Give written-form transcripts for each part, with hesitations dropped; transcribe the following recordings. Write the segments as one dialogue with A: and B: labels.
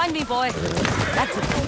A: Find me, boy. That's it.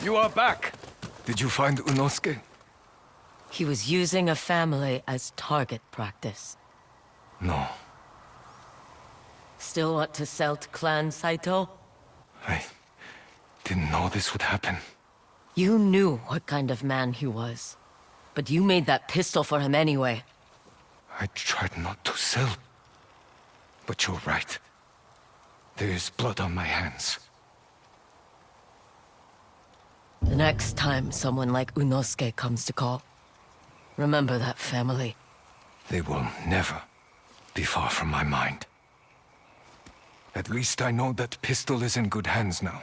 B: You are back. Did you find Unosuke?
A: He was using a family as target practice.
B: No.
A: Still want to sell to Clan Saito?
B: I didn't know this would happen.
A: You knew what kind of man he was. But you made that pistol for him anyway.
B: I tried not to sell. But you're right. There is blood on my hands.
A: The next time someone like Unosuke comes to call, remember that family.
B: They will never be far from my mind. At least I know that pistol is in good hands now.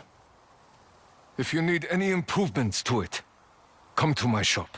B: If you need any improvements to it, come to my shop.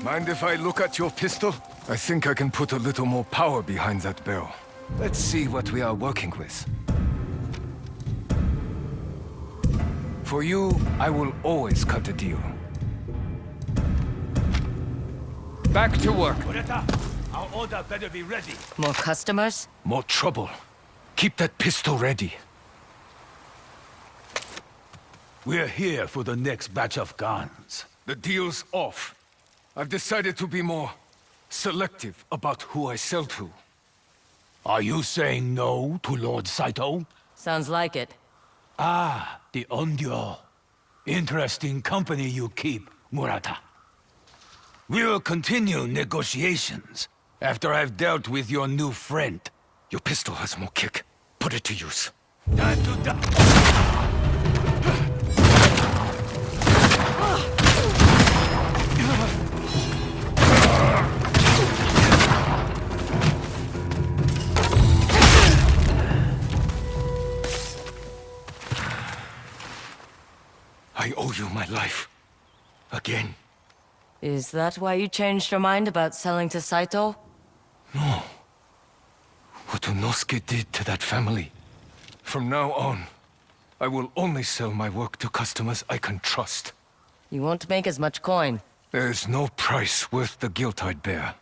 B: Mind if I look at your pistol? I think I can put a little more power behind that barrel. Let's see what we are working with. For you, I will always cut a deal. Back to work.
C: Our order better be ready.
A: More customers?
B: More trouble. Keep that pistol ready.
C: We're here for the next batch of guns.
B: The deal's off. I've decided to be more selective about who I sell to.
C: Are you saying no to Lord Saito?
A: Sounds like it.
C: Ah, the Ondyo. Interesting company you keep, Murata. We'll continue negotiations after I've dealt with your new friend.
B: Your pistol has more kick. Put it to use.
C: Time to die.
B: I owe you my life. Again.
A: Is that why you changed your mind about selling to Saito?
B: No. What Unosuke did to that family. From now on, I will only sell my work to customers I can trust.
A: You won't make as much coin.
B: There's no price worth the guilt I'd bear.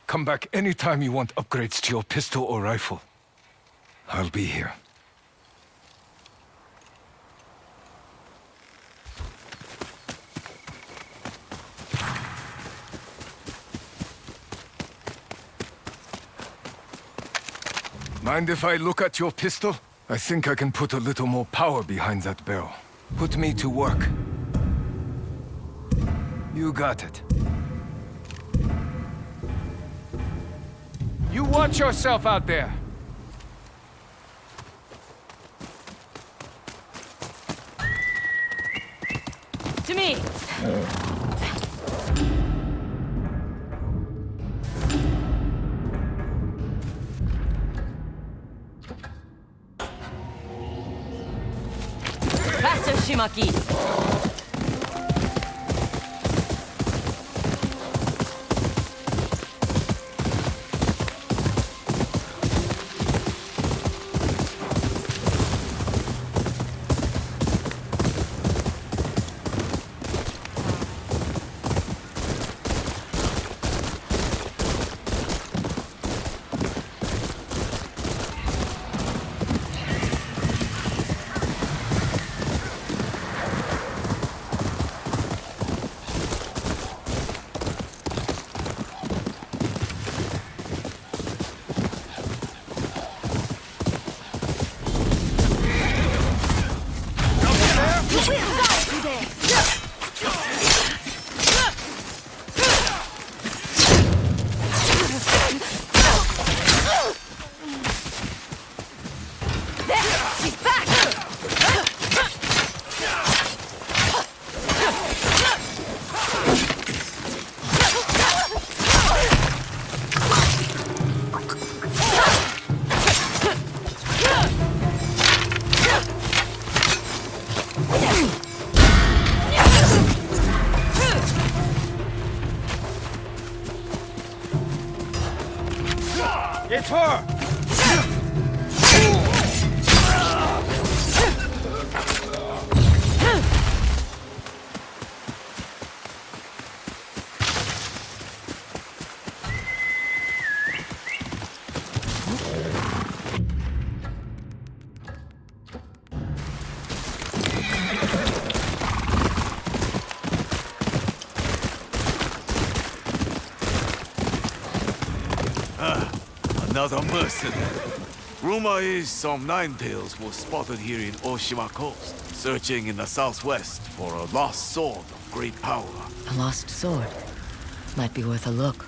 B: Come back anytime you want upgrades to your pistol or rifle. I'll be here. Mind if I look at your pistol? I think I can put a little more power behind that barrel. Put me to work. You got it. You watch yourself out there!
A: To me! Faster, Shimaki!
C: It's her!
D: Another mercenary. Rumor is some Ninetales was spotted here in Oshima Coast, searching in the southwest for a lost sword of great power.
A: A lost sword. Might be worth a look.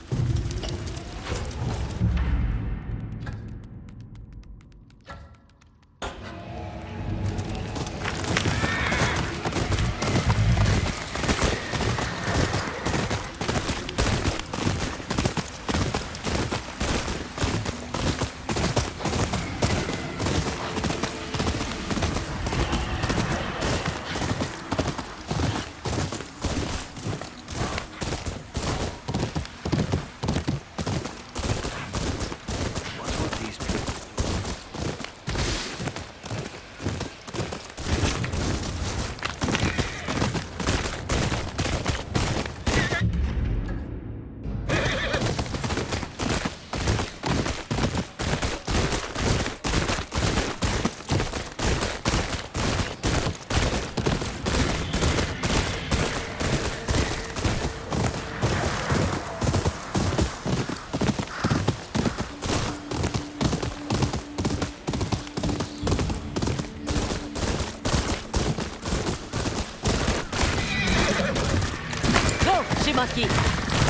A: Shimaki!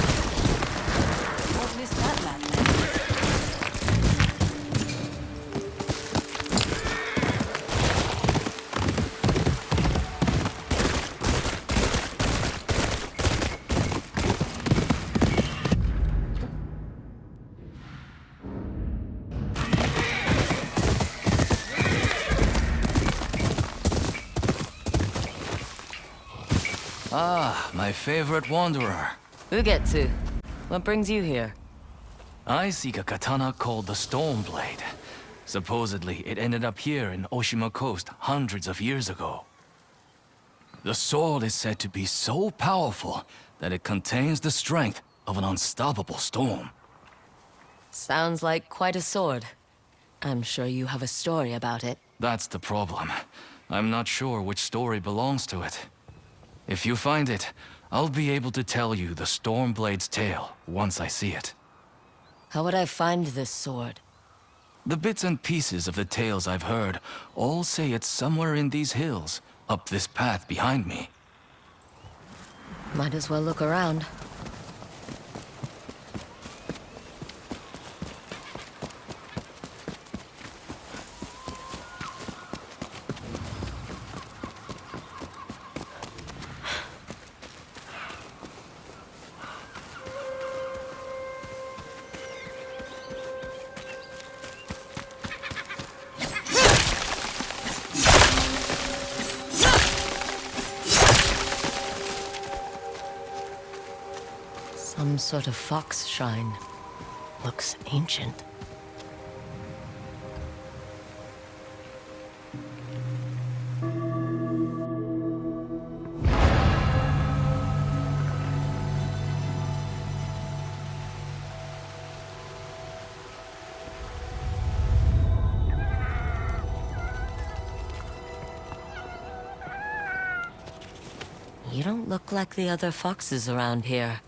E: Ah, my favorite wanderer.
A: Ugetsu, what brings you here?
E: I seek a katana called the Stormblade. Supposedly, it ended up here in Oshima Coast hundreds of years ago. The sword is said to be so powerful that it contains the strength of an unstoppable storm.
A: Sounds like quite a sword. I'm sure you have a story about it.
E: That's the problem. I'm not sure which story belongs to it. If you find it, I'll be able to tell you the Stormblade's tale once I see it.
A: How would I find this sword?
E: The bits and pieces of the tales I've heard all say it's somewhere in these hills, up this path behind me.
A: Might as well look around. Some sort of fox shrine. Looks ancient. You don't look like the other foxes around here.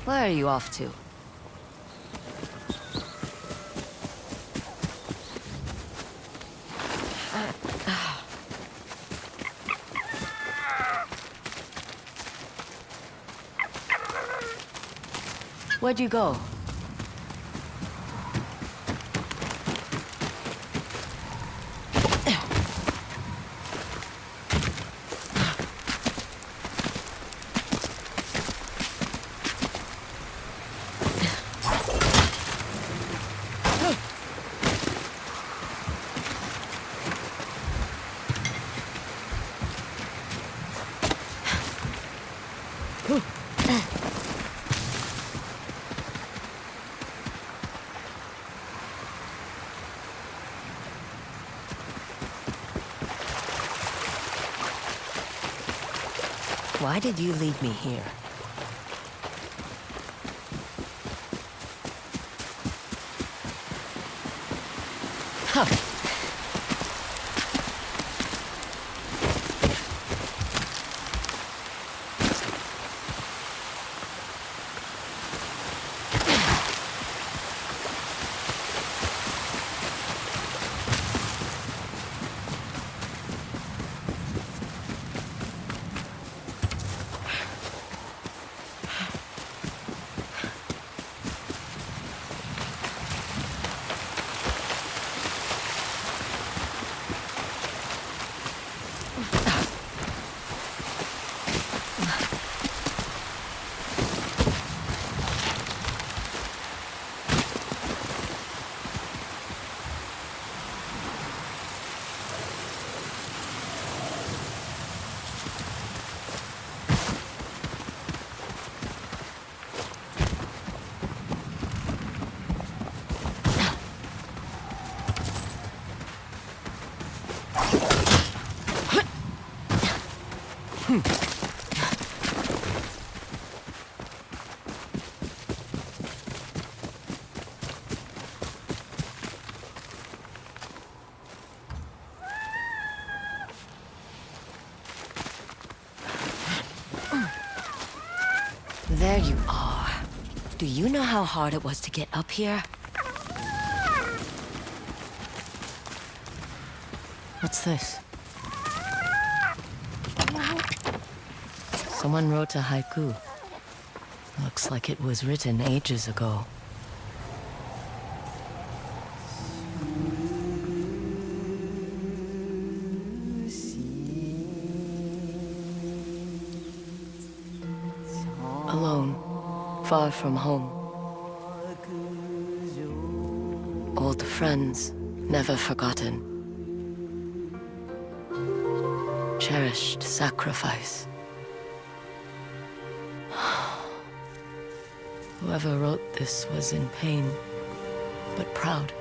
A: Where are you off to? Where'd you go? Why did you lead me here? Huh. There you are. Do you know how hard it was to get up here? What's this? Someone wrote a haiku. Looks like it was written ages ago. Alone, far from home. Old friends, never forgotten. Cherished sacrifice. Whoever wrote this was in pain, but proud.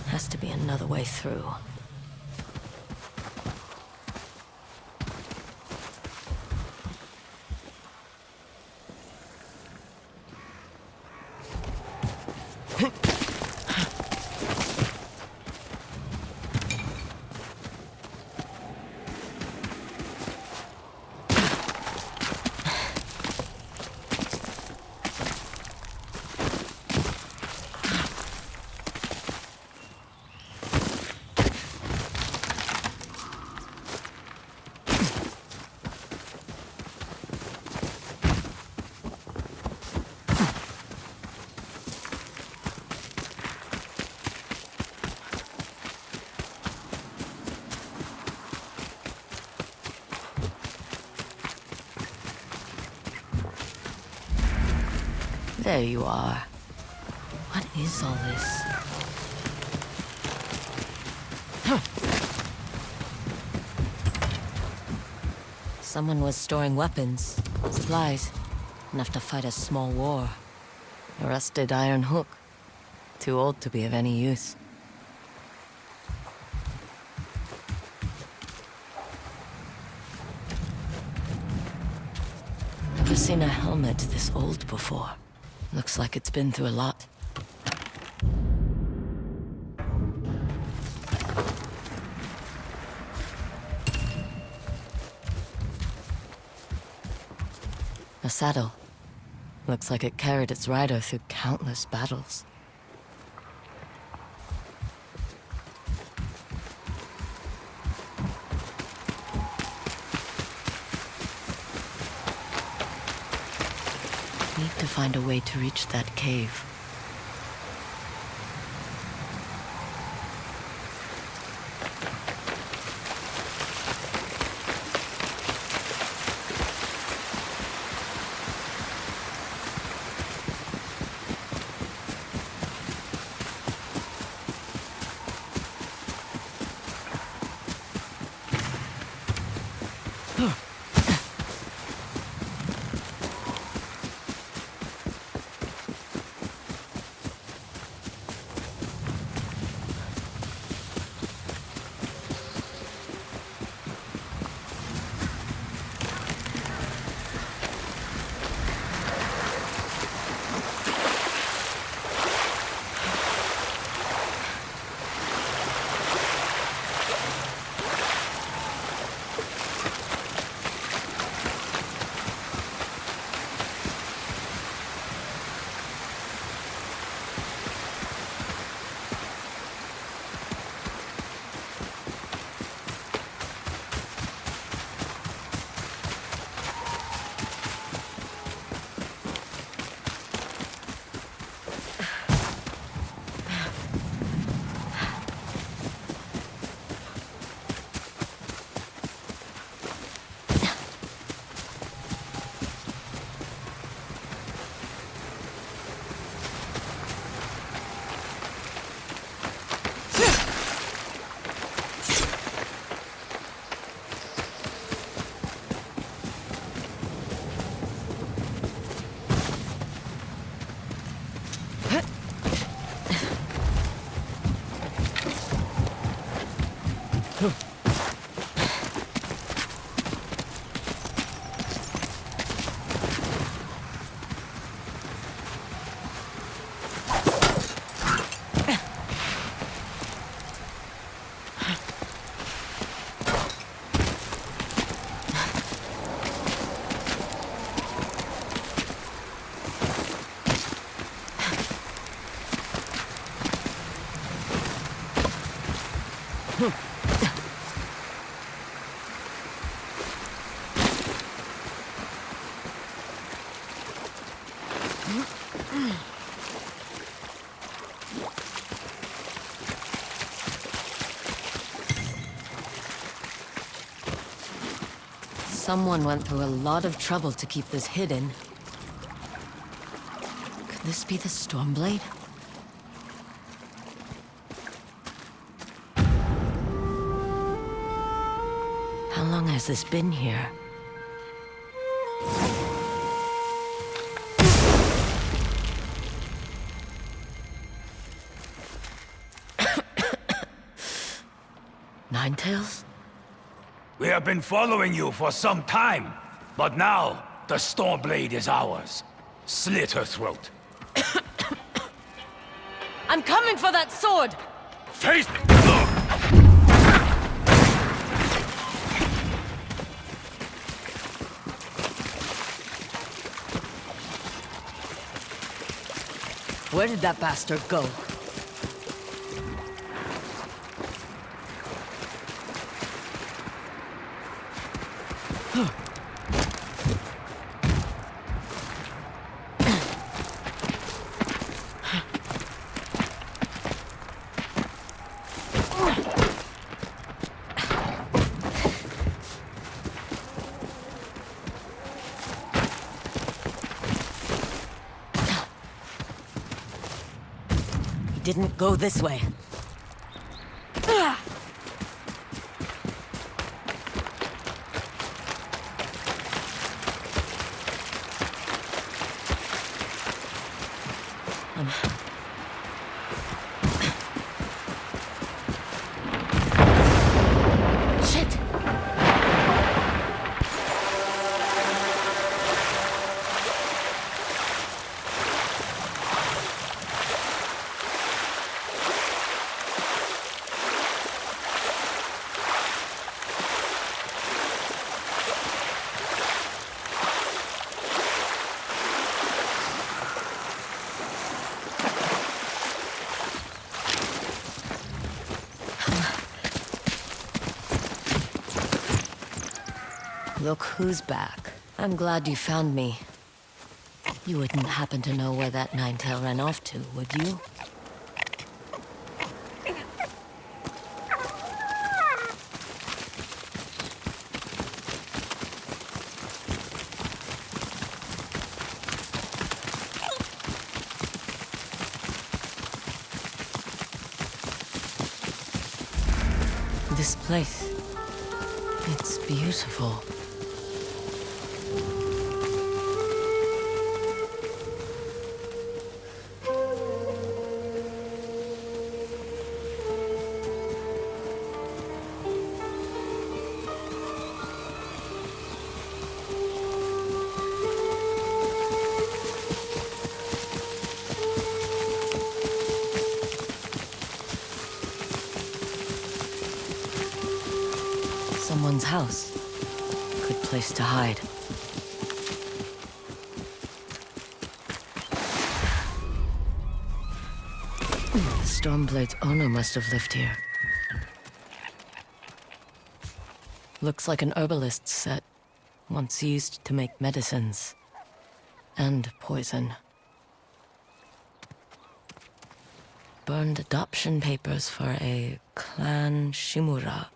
A: Has to be another way through. There you are. What is all this? Someone was storing weapons, supplies, enough to fight a small war. A rusted iron hook. Too old to be of any use. Never seen a helmet this old before. Looks like it's been through a lot. A saddle. Looks like it carried its rider through countless battles. Need to find a way to reach that cave. Someone went through a lot of trouble to keep this hidden. Could this be the Stormblade? How long has this been here? Ninetales?
C: We have been following you for some time, but now the Stormblade is ours. Slit her throat.
A: I'm coming for that sword!
C: Face me!
A: Where did that bastard go? Didn't go this way. Shit! Look who's back. I'm glad you found me. You wouldn't happen to know where that Ninetail ran off to, would you? This place, it's beautiful. Someone's house. Good place to hide. The Stormblade's owner must have lived here. Looks like an herbalist's set, once used to make medicines. And poison. Burned adoption papers for a clan Shimura.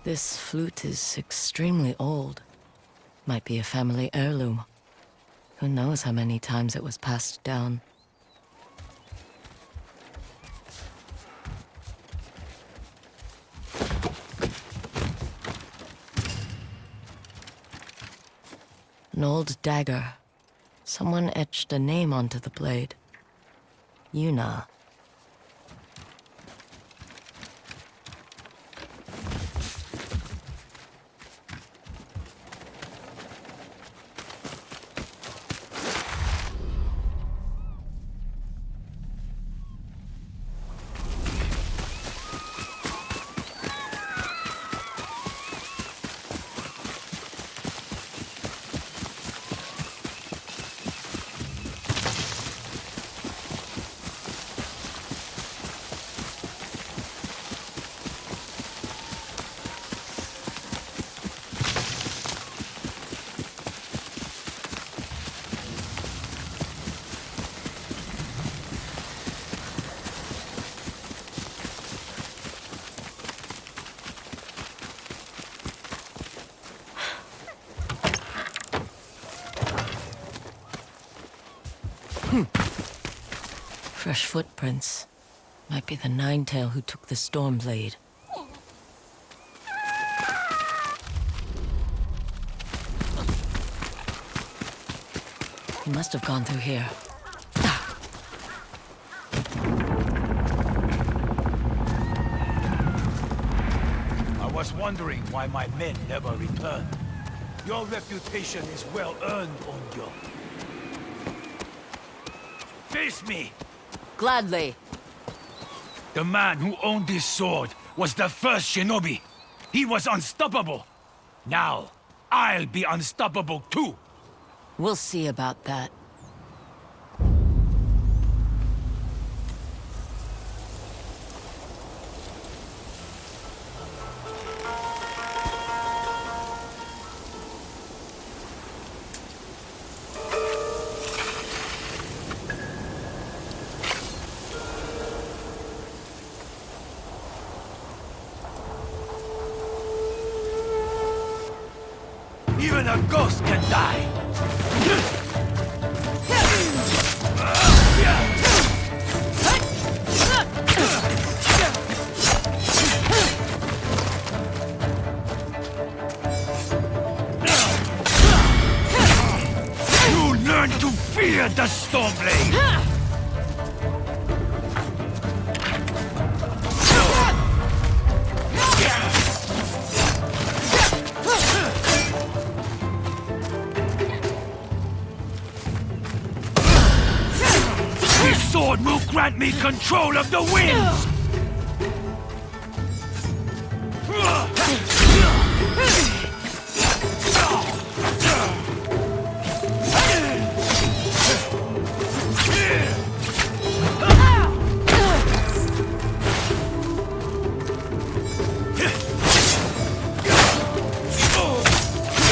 A: This flute is extremely old. Might be a family heirloom. Who knows how many times it was passed down. An old dagger. Someone etched a name onto the blade. Yuna. Fresh footprints. Might be the Ninetail who took the Stormblade. He must have gone through here.
C: I was wondering why my men never returned. Your reputation is well earned, Onyo. Face me!
A: Gladly.
C: The man who owned this sword was the first shinobi. He was unstoppable. Now, I'll be unstoppable too.
A: We'll see about that.
C: Even a ghost can die. You learn to fear the Stormblade. This sword will grant me control of the winds!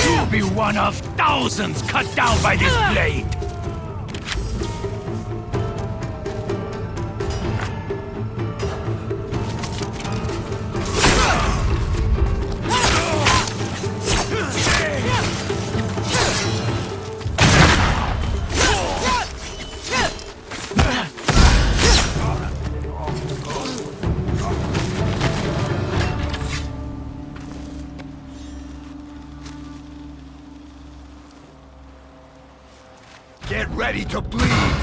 C: You'll be one of thousands cut down by this blade! Get ready to bleed!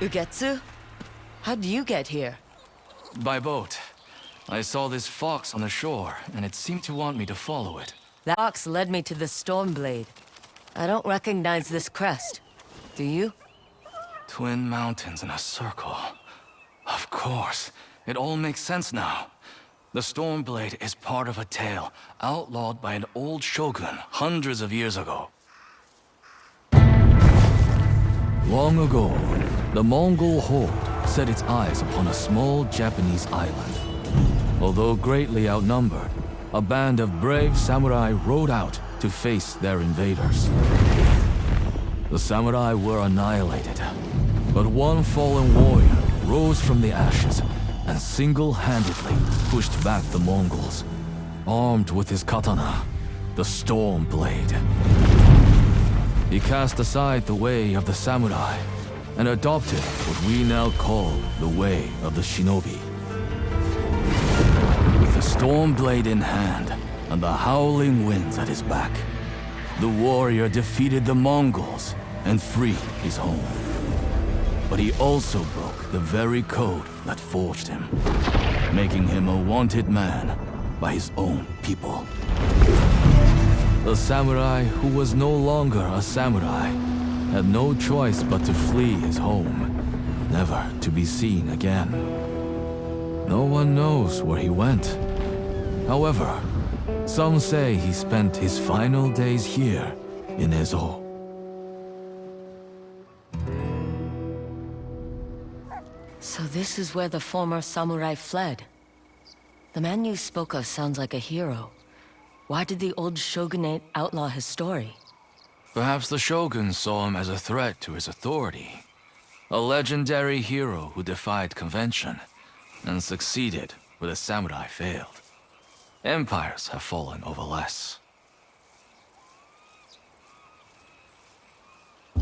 A: Ugetsu? How'd you get here?
E: By boat. I saw this fox on the shore, and it seemed to want me to follow it.
A: That ox led me to the Stormblade. I don't recognize this crest. Do you?
E: Twin mountains in a circle. Of course. It all makes sense now. The Stormblade is part of a tale outlawed by an old shogun hundreds of years ago. Long ago, the Mongol horde set its eyes upon a small Japanese island. Although greatly outnumbered, a band of brave samurai rode out to face their invaders. The samurai were annihilated, but one fallen warrior rose from the ashes and single-handedly pushed back the Mongols, armed with his katana, the Stormblade. He cast aside the way of the samurai and adopted what we now call the way of the shinobi. With the Stormblade in hand and the howling winds at his back, the warrior defeated the Mongols and freed his home. But he also broke the very code that forged him, making him a wanted man by his own people. The samurai who was no longer a samurai had no choice but to flee his home, never to be seen again. No one knows where he went. However, some say he spent his final days here in Ezo.
A: So this is where the former samurai fled. The man you spoke of sounds like a hero. Why did the old shogunate outlaw his story?
E: Perhaps the shogun saw him as a threat to his authority. A legendary hero who defied convention and succeeded where the samurai failed. Empires have fallen over less.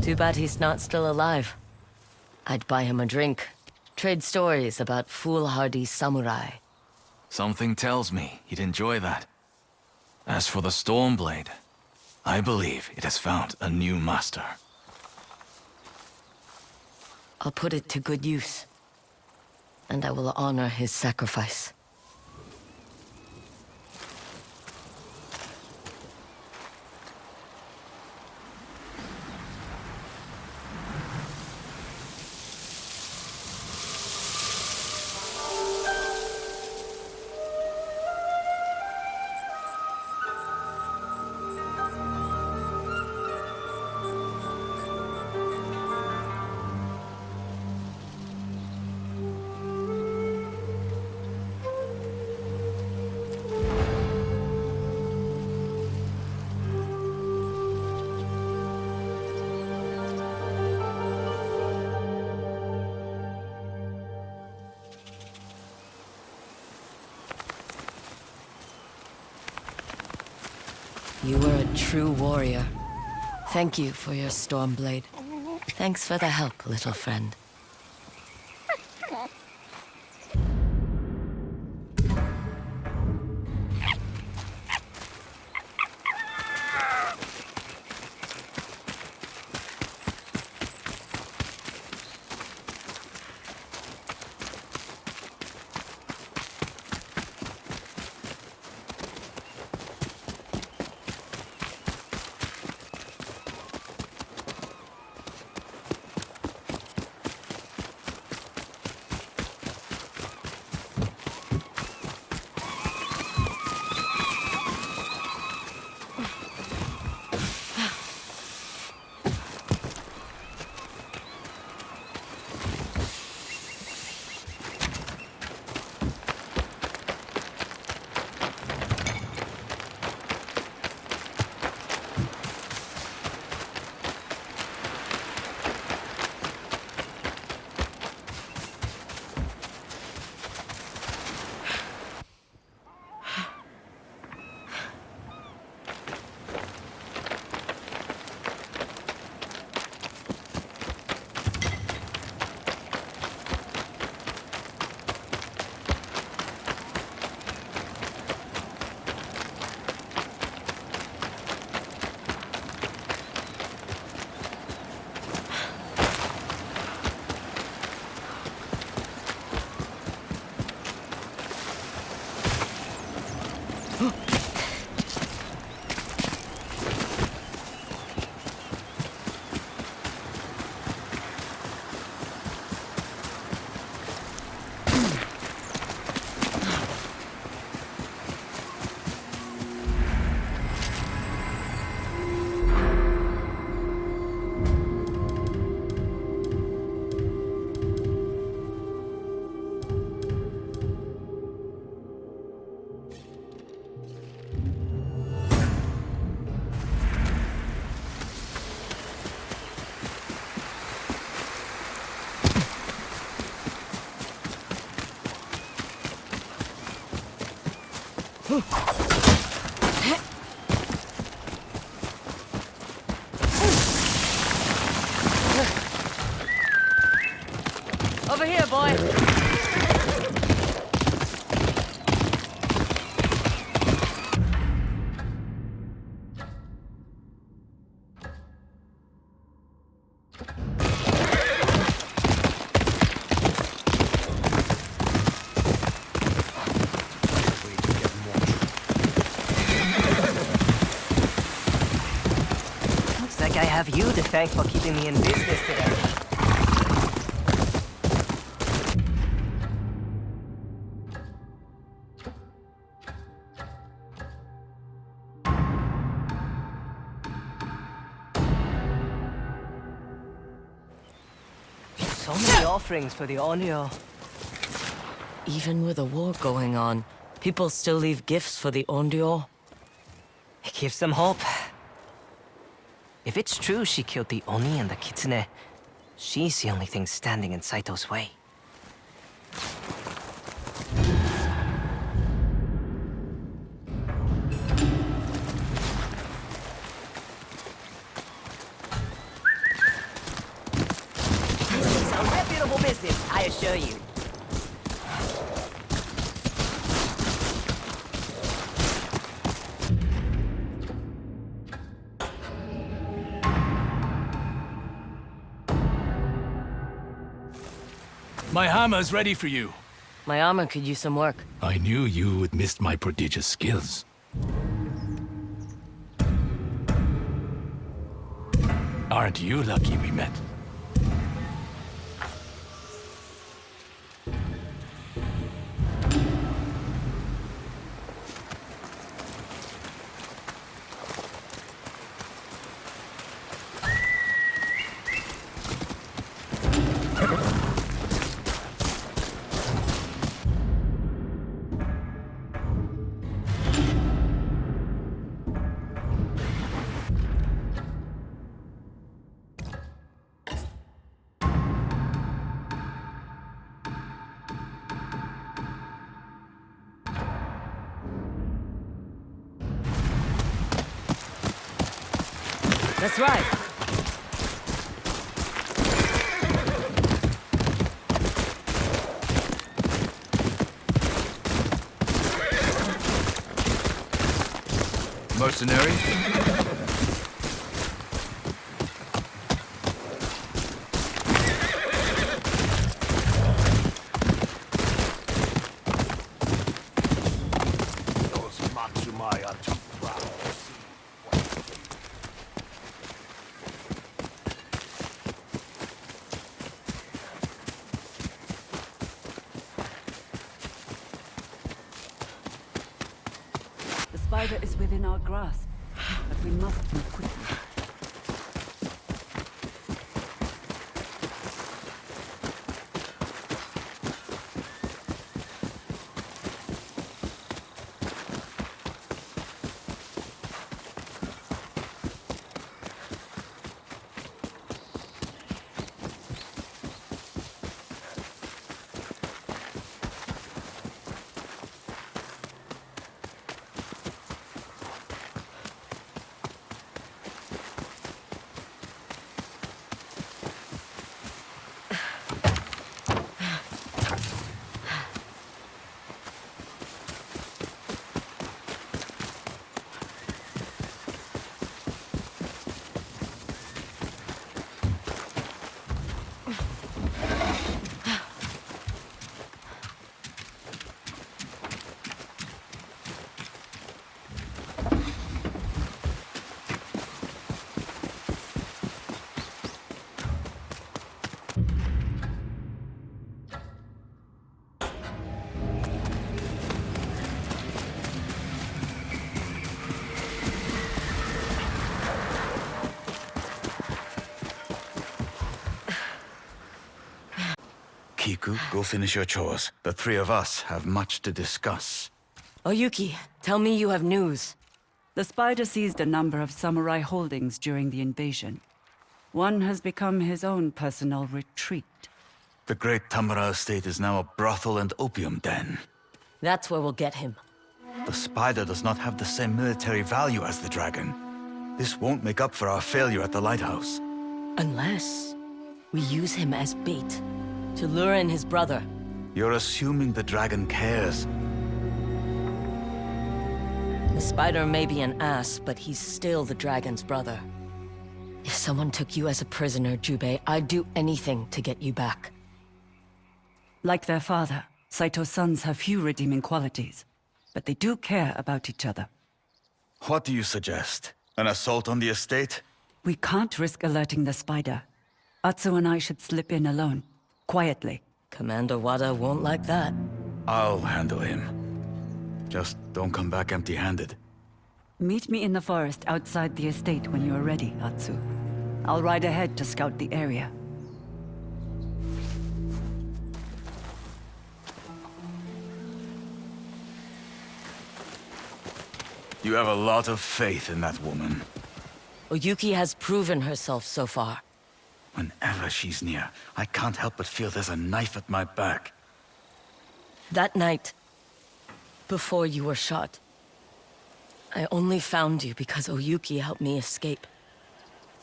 A: Too bad he's not still alive. I'd buy him a drink. Trade stories about foolhardy samurai.
E: Something tells me he'd enjoy that. As for the Stormblade, I believe it has found a new master.
A: I'll put it to good use. And I will honor his sacrifice. You were a true warrior. Thank you for your Stormblade. Thanks for the help, little friend. Over here, boy.
F: We can get more have you to thank for keeping me in business today. So many offerings for the Onryo.
A: Even with a war going on, people still leave gifts for the Onryo.
F: It gives them hope. If it's true she killed the Oni and the Kitsune, she's the only thing standing in Saito's way. This is a reputable business, I assure you.
E: My hammer's ready for you.
A: My armor could use some work.
C: I knew you would miss my prodigious skills. Aren't you lucky we met?
A: That's right.
E: Mercenary?
G: The spider is within our grasp, but we must move quickly.
H: Kiku, go finish your chores. The three of us have much to discuss.
A: Oyuki, tell me you have news.
G: The spider seized a number of samurai holdings during the invasion. One has become his own personal retreat.
H: The great Tamara estate is now a brothel and opium den.
A: That's where we'll get him.
H: The spider does not have the same military value as the dragon. This won't make up for our failure at the lighthouse.
A: Unless we use him as bait to lure in his brother.
H: You're assuming the dragon cares.
A: The spider may be an ass, but he's still the dragon's brother. If someone took you as a prisoner, Jubei, I'd do anything to get you back.
G: Like their father, Saito's sons have few redeeming qualities, but they do care about each other.
H: What do you suggest? An assault on the estate?
G: We can't risk alerting the spider. Atsu and I should slip in alone, quietly.
A: Commander Wada won't like that.
H: I'll handle him. Just don't come back empty-handed.
G: Meet me in the forest outside the estate when you're ready, Atsu. I'll ride ahead to scout the area.
H: You have a lot of faith in that woman.
A: Oyuki has proven herself so far.
H: Whenever she's near, I can't help but feel there's a knife at my back.
A: That night, before you were shot, I only found you because Oyuki helped me escape.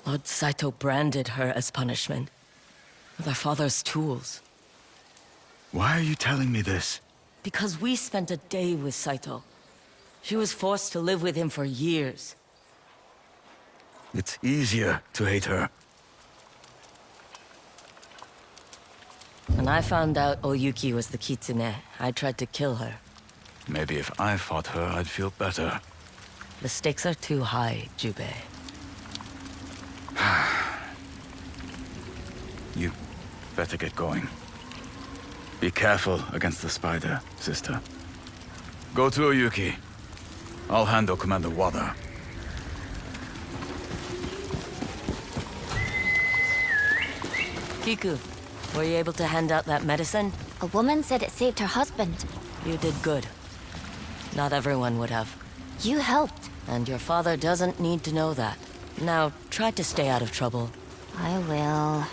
A: Lord Saito branded her as punishment, with our father's tools.
H: Why are you telling me this?
A: Because we spent a day with Saito. She was forced to live with him for years.
H: It's easier to hate her.
A: When I found out Oyuki was the Kitsune, I tried to kill her.
H: Maybe if I fought her, I'd feel better.
A: The stakes are too high, Jubei.
H: You better get going. Be careful against the spider, sister. Go to Oyuki. I'll handle Commander Wada.
A: Kiku, were you able to hand out that medicine?
I: A woman said it saved her husband.
A: You did good. Not everyone would have.
I: You helped.
A: And your father doesn't need to know that. Now, try to stay out of trouble.
I: I will.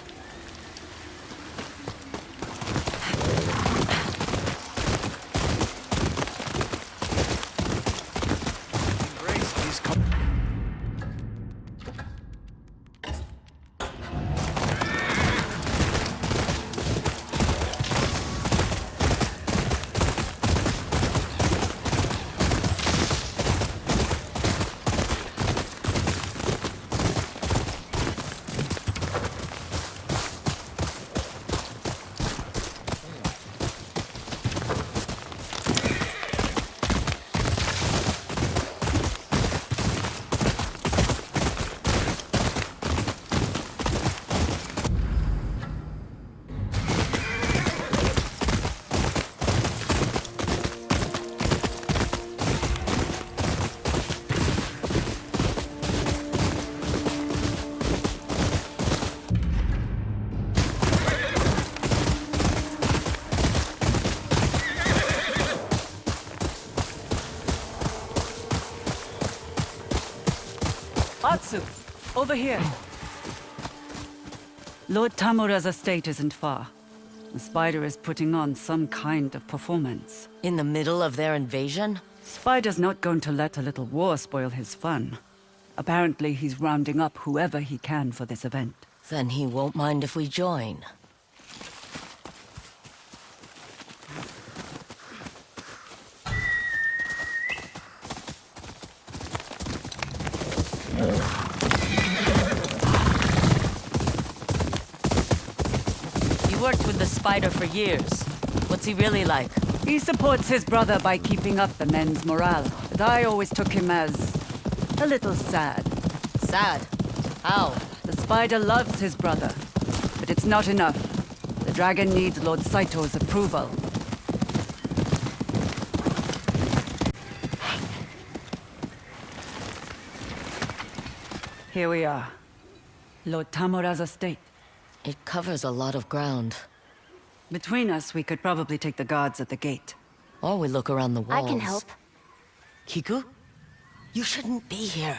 G: Atsu, over here. Lord Tamura's estate isn't far. The spider is putting on some kind of performance.
A: In the middle of their invasion?
G: Spider's not going to let a little war spoil his fun. Apparently, he's rounding up whoever he can for this event.
A: Then he won't mind if we join. You worked with the spider for years. What's he really like?
G: He supports his brother by keeping up the men's morale, but I always took him as a little sad.
A: Sad. How?
G: The spider loves his brother, but it's not enough. The dragon needs Lord Saito's approval. Here we are. Lord Tamura's estate.
A: It covers a lot of ground.
G: Between us, we could probably take the guards at the gate.
A: Or we look around the walls.
I: I can help.
A: Kiku? You shouldn't be here.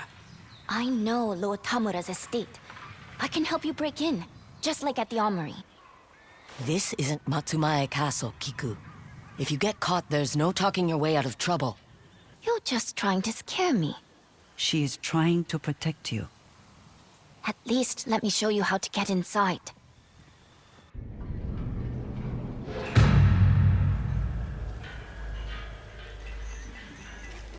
I: I know Lord Tamura's estate. I can help you break in, just like at the armory.
A: This isn't Matsumae Castle, Kiku. If you get caught, there's no talking your way out of trouble.
I: You're just trying to scare me.
G: She is trying to protect you.
I: At least let me show you how to get inside.